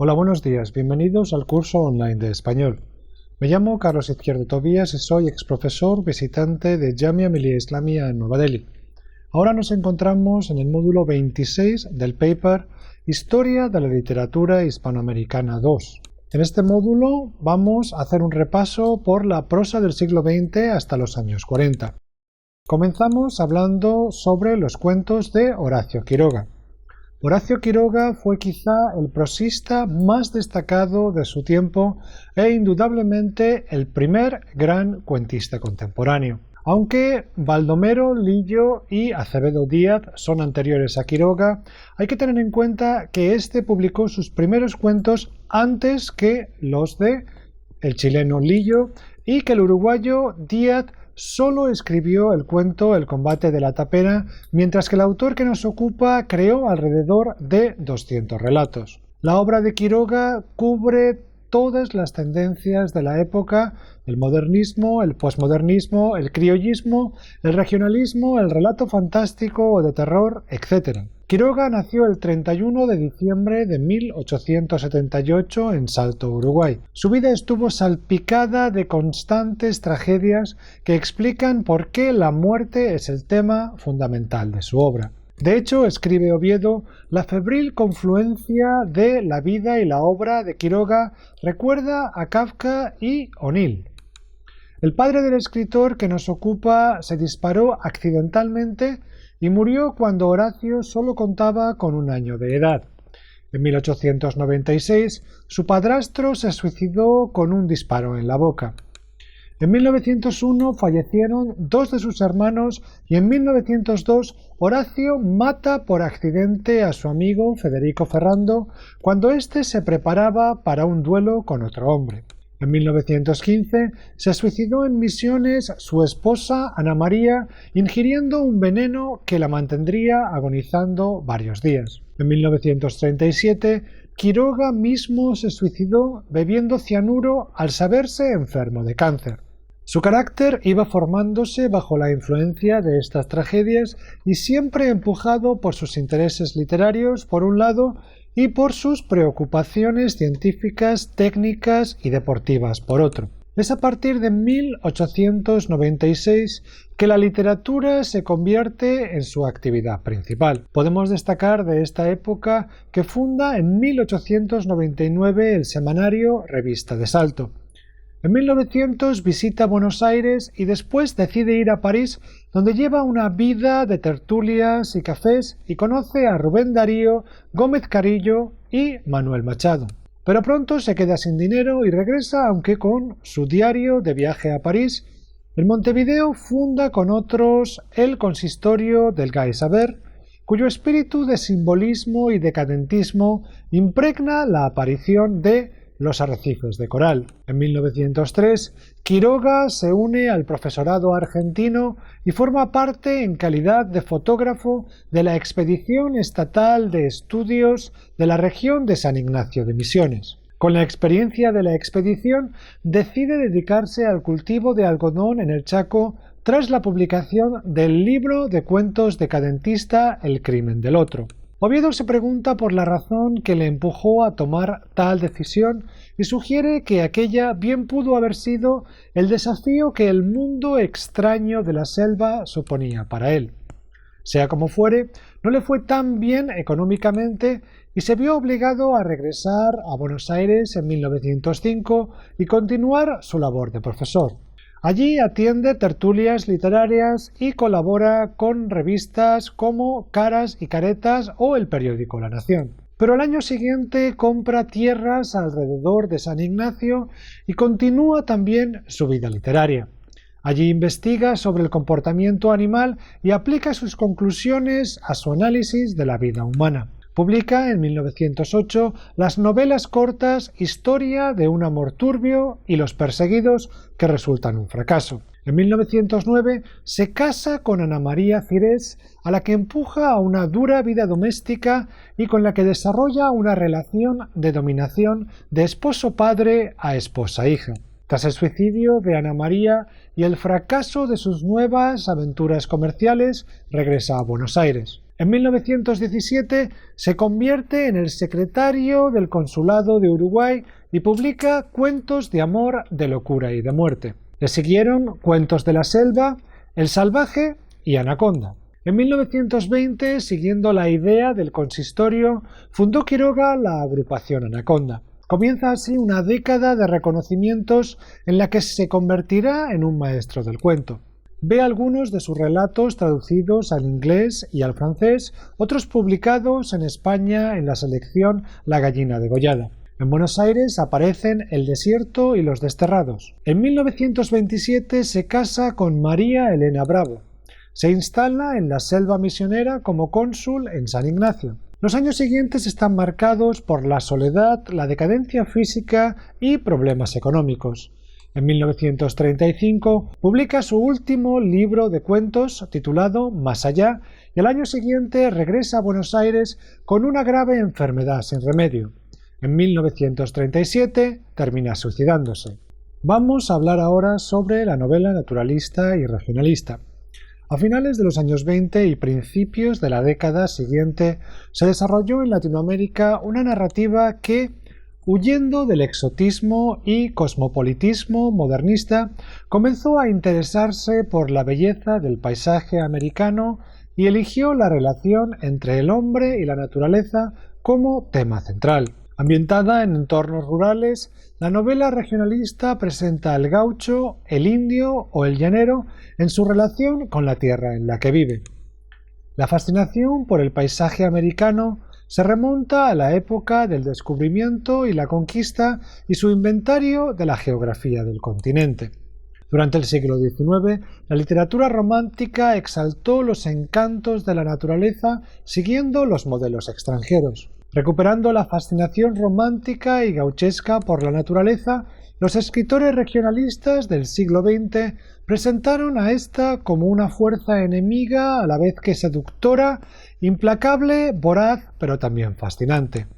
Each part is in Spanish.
Hola, buenos días. Bienvenidos al curso online de español. Me llamo Carlos Izquierdo Tobías y soy exprofesor visitante de Jamia Millia Islamia en Nueva Delhi. Ahora nos encontramos en el módulo 26 del paper Historia de la Literatura Hispanoamericana 2. En este módulo vamos a hacer un repaso por la prosa del siglo XX hasta los años 40. Comenzamos hablando sobre los cuentos de Horacio Quiroga. Horacio Quiroga fue quizá el prosista más destacado de su tiempo e indudablemente el primer gran cuentista contemporáneo. Aunque Baldomero, Lillo y Acevedo Díaz son anteriores a Quiroga, hay que tener en cuenta que éste publicó sus primeros cuentos antes que los de el chileno Lillo y que el uruguayo Díaz solo escribió el cuento El combate de la tapera, mientras que el autor que nos ocupa creó alrededor de 200 relatos. La obra de Quiroga cubre todas las tendencias de la época: el modernismo, el posmodernismo, el criollismo, el regionalismo, el relato fantástico o de terror, etc. Quiroga nació el 31 de diciembre de 1878 en Salto, Uruguay. Su vida estuvo salpicada de constantes tragedias que explican por qué la muerte es el tema fundamental de su obra. De hecho, escribe Oviedo, la febril confluencia de la vida y la obra de Quiroga recuerda a Kafka y O'Neill. El padre del escritor que nos ocupa se disparó accidentalmente y murió cuando Horacio solo contaba con 1 año de edad. En 1896, su padrastro se suicidó con un disparo en la boca. En 1901 fallecieron 2 de sus hermanos y en 1902 Horacio mata por accidente a su amigo Federico Ferrando cuando éste se preparaba para un duelo con otro hombre. En 1915 se suicidó en Misiones su esposa Ana María ingiriendo un veneno que la mantendría agonizando varios días. En 1937 Quiroga mismo se suicidó bebiendo cianuro al saberse enfermo de cáncer. Su carácter iba formándose bajo la influencia de estas tragedias y siempre empujado por sus intereses literarios por un lado y por sus preocupaciones científicas, técnicas y deportivas por otro. Es a partir de 1896 que la literatura se convierte en su actividad principal. Podemos destacar de esta época que funda en 1899 el semanario Revista de Salto. En 1900 visita Buenos Aires y después decide ir a París, donde lleva una vida de tertulias y cafés y conoce a Rubén Darío, Gómez Carillo y Manuel Machado. Pero pronto se queda sin dinero y regresa, aunque con su diario de viaje a París. En Montevideo funda con otros el consistorio del Gai Saber, cuyo espíritu de simbolismo y decadentismo impregna la aparición de Los arrecifes de coral. En 1903, Quiroga se une al profesorado argentino y forma parte en calidad de fotógrafo de la Expedición Estatal de Estudios de la región de San Ignacio de Misiones. Con la experiencia de la expedición, decide dedicarse al cultivo de algodón en el Chaco tras la publicación del libro de cuentos decadentista El crimen del otro. Oviedo se pregunta por la razón que le empujó a tomar tal decisión y sugiere que aquella bien pudo haber sido el desafío que el mundo extraño de la selva suponía para él. Sea como fuere, no le fue tan bien económicamente y se vio obligado a regresar a Buenos Aires en 1905 y continuar su labor de profesor. Allí atiende tertulias literarias y colabora con revistas como Caras y Caretas o el periódico La Nación. Pero al año siguiente compra tierras alrededor de San Ignacio y continúa también su vida literaria. Allí investiga sobre el comportamiento animal y aplica sus conclusiones a su análisis de la vida humana. Publica en 1908 las novelas cortas Historia de un amor turbio y Los perseguidos, que resultan un fracaso. En 1909 se casa con Ana María Cirés, a la que empuja a una dura vida doméstica y con la que desarrolla una relación de dominación de esposo-padre a esposa-hija. Tras el suicidio de Ana María y el fracaso de sus nuevas aventuras comerciales, regresa a Buenos Aires. En 1917 se convierte en el secretario del Consulado de Uruguay y publica Cuentos de amor, de locura y de muerte. Le siguieron Cuentos de la selva, El salvaje y Anaconda. En 1920, siguiendo la idea del consistorio, fundó Quiroga la agrupación Anaconda. Comienza así una década de reconocimientos en la que se convertirá en un maestro del cuento. Ve algunos de sus relatos traducidos al inglés y al francés, otros publicados en España en la selección La gallina degollada. En Buenos Aires aparecen El desierto y Los desterrados. En 1927 se casa con María Elena Bravo. Se instala en la selva misionera como cónsul en San Ignacio. Los años siguientes están marcados por la soledad, la decadencia física y problemas económicos. En 1935 publica su último libro de cuentos titulado Más allá y al año siguiente regresa a Buenos Aires con una grave enfermedad sin remedio. En 1937 termina suicidándose. Vamos a hablar ahora sobre la novela naturalista y regionalista. A finales de los años 20 y principios de la década siguiente se desarrolló en Latinoamérica una narrativa que, huyendo del exotismo y cosmopolitismo modernista, comenzó a interesarse por la belleza del paisaje americano y eligió la relación entre el hombre y la naturaleza como tema central. Ambientada en entornos rurales, la novela regionalista presenta al gaucho, el indio o el llanero en su relación con la tierra en la que vive. La fascinación por el paisaje americano se remonta a la época del descubrimiento y la conquista y su inventario de la geografía del continente. Durante el siglo XIX, la literatura romántica exaltó los encantos de la naturaleza siguiendo los modelos extranjeros. Recuperando la fascinación romántica y gauchesca por la naturaleza, los escritores regionalistas del siglo XX presentaron a esta como una fuerza enemiga a la vez que seductora, implacable, voraz, pero también fascinante.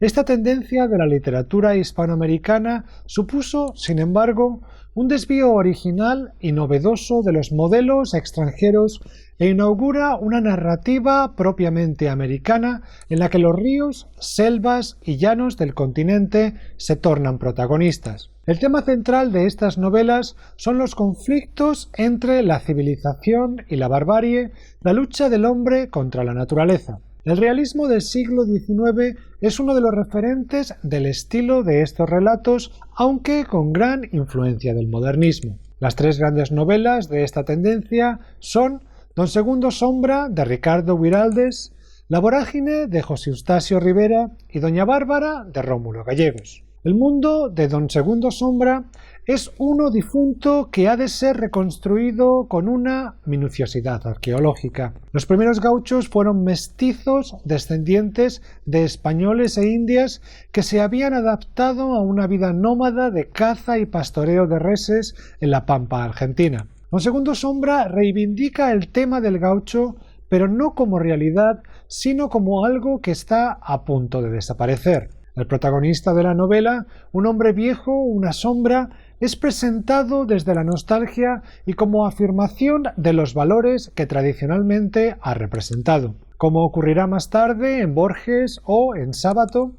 Esta tendencia de la literatura hispanoamericana supuso, sin embargo, un desvío original y novedoso de los modelos extranjeros e inaugura una narrativa propiamente americana en la que los ríos, selvas y llanos del continente se tornan protagonistas. El tema central de estas novelas son los conflictos entre la civilización y la barbarie, la lucha del hombre contra la naturaleza. El realismo del siglo XIX es uno de los referentes del estilo de estos relatos, aunque con gran influencia del modernismo. Las tres grandes novelas de esta tendencia son Don Segundo Sombra, de Ricardo Guiraldes, La vorágine, de José Eustacio Rivera y Doña Bárbara, de Rómulo Gallegos. El mundo de Don Segundo Sombra es uno difunto que ha de ser reconstruido con una minuciosidad arqueológica. Los primeros gauchos fueron mestizos descendientes de españoles e indias que se habían adaptado a una vida nómada de caza y pastoreo de reses en la pampa argentina. Don Segundo Sombra reivindica el tema del gaucho, pero no como realidad, sino como algo que está a punto de desaparecer. El protagonista de la novela, un hombre viejo, una sombra, es presentado desde la nostalgia y como afirmación de los valores que tradicionalmente ha representado. Como ocurrirá más tarde en Borges o en Sábato,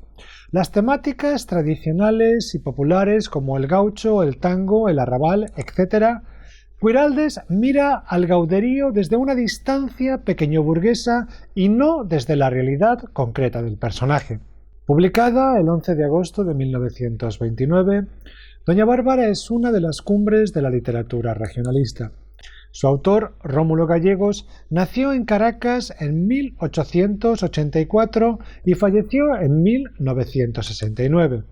las temáticas tradicionales y populares como el gaucho, el tango, el arrabal, etc., Guiraldes mira al gauderío desde una distancia pequeño-burguesa y no desde la realidad concreta del personaje. Publicada el 11 de agosto de 1929, Doña Bárbara es una de las cumbres de la literatura regionalista. Su autor, Rómulo Gallegos, nació en Caracas en 1884 y falleció en 1969.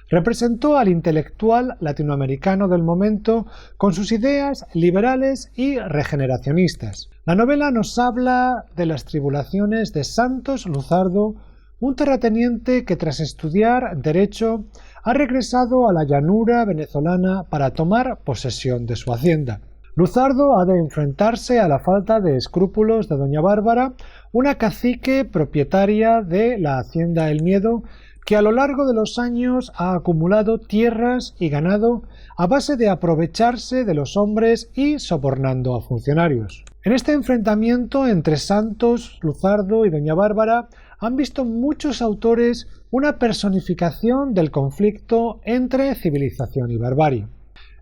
Representó al intelectual latinoamericano del momento con sus ideas liberales y regeneracionistas. La novela nos habla de las tribulaciones de Santos Luzardo, un terrateniente que tras estudiar Derecho ha regresado a la llanura venezolana para tomar posesión de su hacienda. Luzardo ha de enfrentarse a la falta de escrúpulos de Doña Bárbara, una cacique propietaria de la hacienda El Miedo, que a lo largo de los años ha acumulado tierras y ganado a base de aprovecharse de los hombres y sobornando a funcionarios. En este enfrentamiento entre Santos, Luzardo y Doña Bárbara han visto muchos autores una personificación del conflicto entre civilización y barbarie.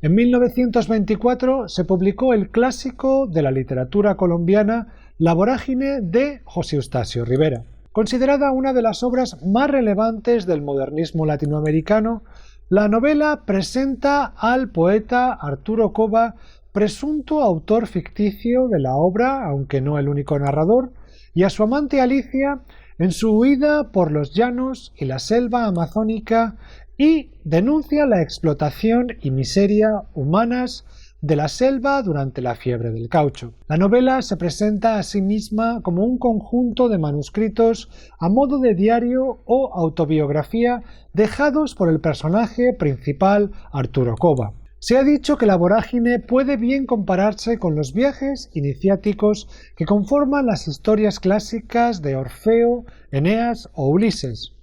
En 1924 se publicó el clásico de la literatura colombiana La vorágine de José Eustacio Rivera. Considerada una de las obras más relevantes del modernismo latinoamericano, la novela presenta al poeta Arturo Cova, presunto autor ficticio de la obra, aunque no el único narrador, y a su amante Alicia en su huida por los llanos y la selva amazónica, y denuncia la explotación y miseria humanas de la selva durante la fiebre del caucho. La novela se presenta a sí misma como un conjunto de manuscritos a modo de diario o autobiografía dejados por el personaje principal Arturo Cova. Se ha dicho que La vorágine puede bien compararse con los viajes iniciáticos que conforman las historias clásicas de Orfeo, Eneas o Ulises.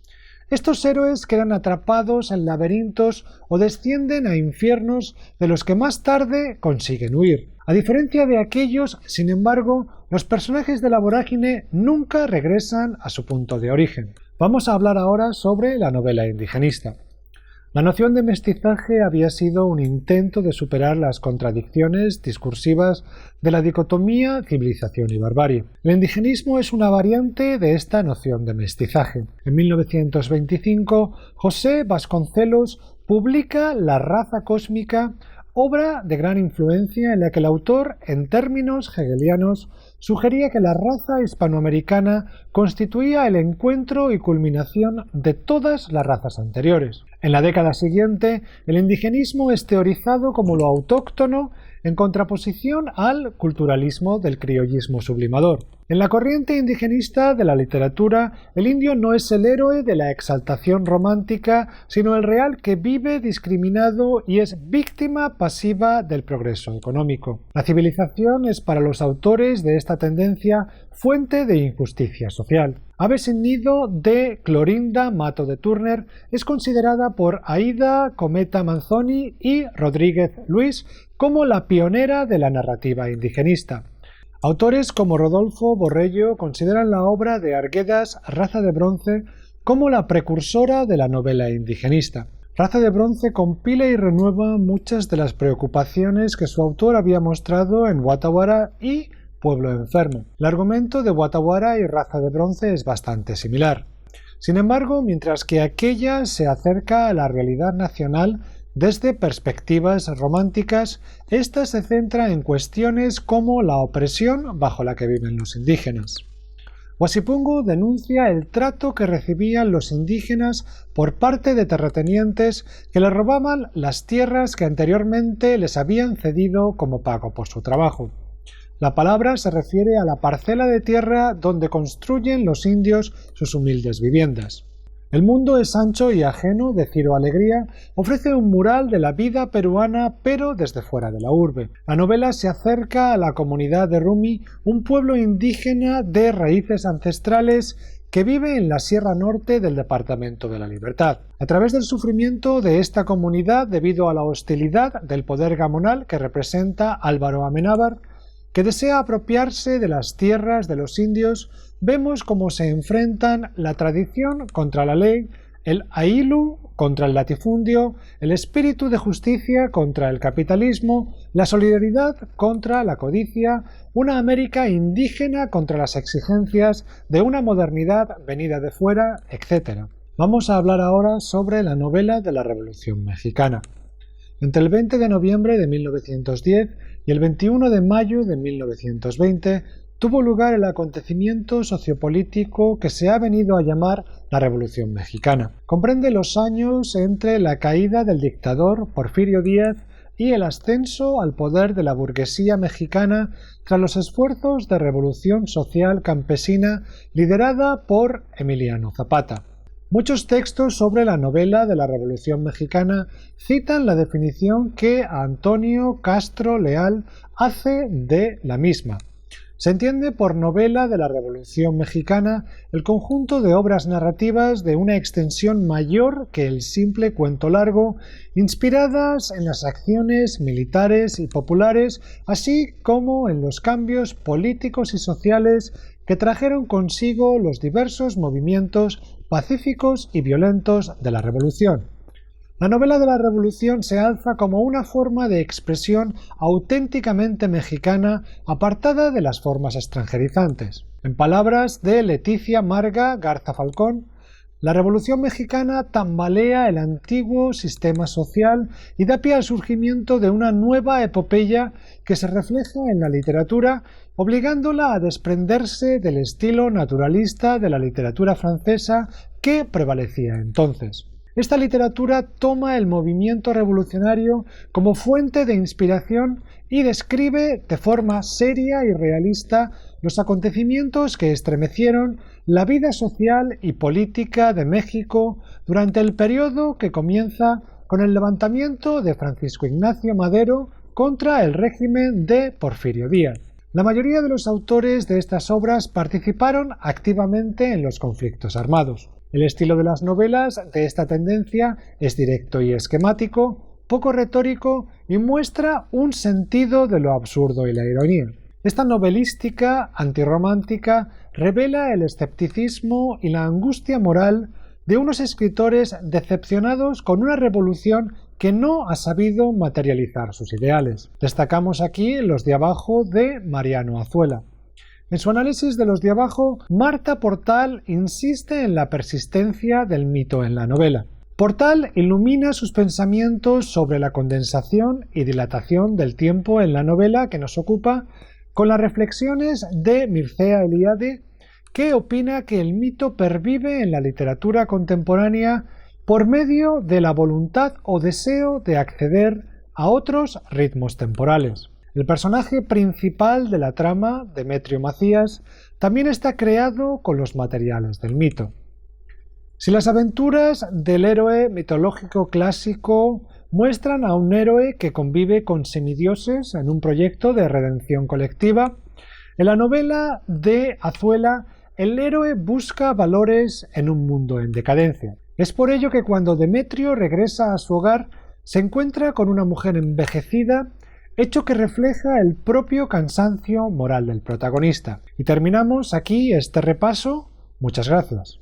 Estos héroes quedan atrapados en laberintos o descienden a infiernos de los que más tarde consiguen huir. A diferencia de aquellos, sin embargo, los personajes de La vorágine nunca regresan a su punto de origen. Vamos a hablar ahora sobre la novela indigenista. La noción de mestizaje había sido un intento de superar las contradicciones discursivas de la dicotomía civilización y barbarie. El indigenismo es una variante de esta noción de mestizaje. En 1925, José Vasconcelos publica La raza cósmica, obra de gran influencia en la que el autor, en términos hegelianos, sugería que la raza hispanoamericana constituía el encuentro y culminación de todas las razas anteriores. En la década siguiente, el indigenismo es teorizado como lo autóctono en contraposición al culturalismo del criollismo sublimador. En la corriente indigenista de la literatura, el indio no es el héroe de la exaltación romántica, sino el real que vive discriminado y es víctima pasiva del progreso económico. La civilización es para los autores de esta tendencia fuente de injusticia social. Ave sin nido de Clorinda Mato de Turner es considerada por Aida Cometa Manzoni y Rodríguez Luis como la pionera de la narrativa indigenista. Autores como Rodolfo Borrello consideran la obra de Arguedas Raza de Bronce como la precursora de la novela indigenista. Raza de Bronce compila y renueva muchas de las preocupaciones que su autor había mostrado en Guataguara y Pueblo Enfermo. El argumento de Guataguara y Raza de Bronce es bastante similar. Sin embargo, mientras que aquella se acerca a la realidad nacional desde perspectivas románticas, esta se centra en cuestiones como la opresión bajo la que viven los indígenas. Huasipungu denuncia el trato que recibían los indígenas por parte de terratenientes que les robaban las tierras que anteriormente les habían cedido como pago por su trabajo. La palabra se refiere a la parcela de tierra donde construyen los indios sus humildes viviendas. El mundo es ancho y ajeno de Ciro Alegría ofrece un mural de la vida peruana pero desde fuera de la urbe. La novela se acerca a la comunidad de Rumi, un pueblo indígena de raíces ancestrales que vive en la Sierra Norte del Departamento de la Libertad. A través del sufrimiento de esta comunidad debido a la hostilidad del poder gamonal que representa Álvaro Amenábar, que desea apropiarse de las tierras de los indios, vemos cómo se enfrentan la tradición contra la ley, el ailu contra el latifundio, el espíritu de justicia contra el capitalismo, la solidaridad contra la codicia, una América indígena contra las exigencias de una modernidad venida de fuera, etc. Vamos a hablar ahora sobre la novela de la Revolución Mexicana. Entre el 20 de noviembre de 1910 y el 21 de mayo de 1920 tuvo lugar el acontecimiento sociopolítico que se ha venido a llamar la Revolución Mexicana. Comprende los años entre la caída del dictador Porfirio Díaz y el ascenso al poder de la burguesía mexicana tras los esfuerzos de revolución social campesina liderada por Emiliano Zapata. Muchos textos sobre la novela de la Revolución Mexicana citan la definición que Antonio Castro Leal hace de la misma. Se entiende por novela de la Revolución Mexicana el conjunto de obras narrativas de una extensión mayor que el simple cuento largo, inspiradas en las acciones militares y populares, así como en los cambios políticos y sociales que trajeron consigo los diversos movimientos pacíficos y violentos de la Revolución. La novela de la Revolución se alza como una forma de expresión auténticamente mexicana apartada de las formas extranjerizantes. En palabras de Leticia Marga Garza Falcón, la Revolución Mexicana tambalea el antiguo sistema social y da pie al surgimiento de una nueva epopeya que se refleja en la literatura, obligándola a desprenderse del estilo naturalista de la literatura francesa que prevalecía entonces. Esta literatura toma el movimiento revolucionario como fuente de inspiración y describe de forma seria y realista los acontecimientos que estremecieron la vida social y política de México durante el periodo que comienza con el levantamiento de Francisco Ignacio Madero contra el régimen de Porfirio Díaz. La mayoría de los autores de estas obras participaron activamente en los conflictos armados. El estilo de las novelas de esta tendencia es directo y esquemático, poco retórico y muestra un sentido de lo absurdo y la ironía. Esta novelística antirromántica revela el escepticismo y la angustia moral de unos escritores decepcionados con una revolución que no ha sabido materializar sus ideales. Destacamos aquí Los de abajo de Mariano Azuela. En su análisis de Los de abajo, Marta Portal insiste en la persistencia del mito en la novela. Portal ilumina sus pensamientos sobre la condensación y dilatación del tiempo en la novela que nos ocupa con las reflexiones de Mircea Eliade, que opina que el mito pervive en la literatura contemporánea por medio de la voluntad o deseo de acceder a otros ritmos temporales. El personaje principal de la trama, Demetrio Macías, también está creado con los materiales del mito. Si las aventuras del héroe mitológico clásico muestran a un héroe que convive con semidioses en un proyecto de redención colectiva, en la novela de Azuela el héroe busca valores en un mundo en decadencia. Es por ello que cuando Demetrio regresa a su hogar se encuentra con una mujer envejecida, hecho que refleja el propio cansancio moral del protagonista. Y terminamos aquí este repaso. Muchas gracias.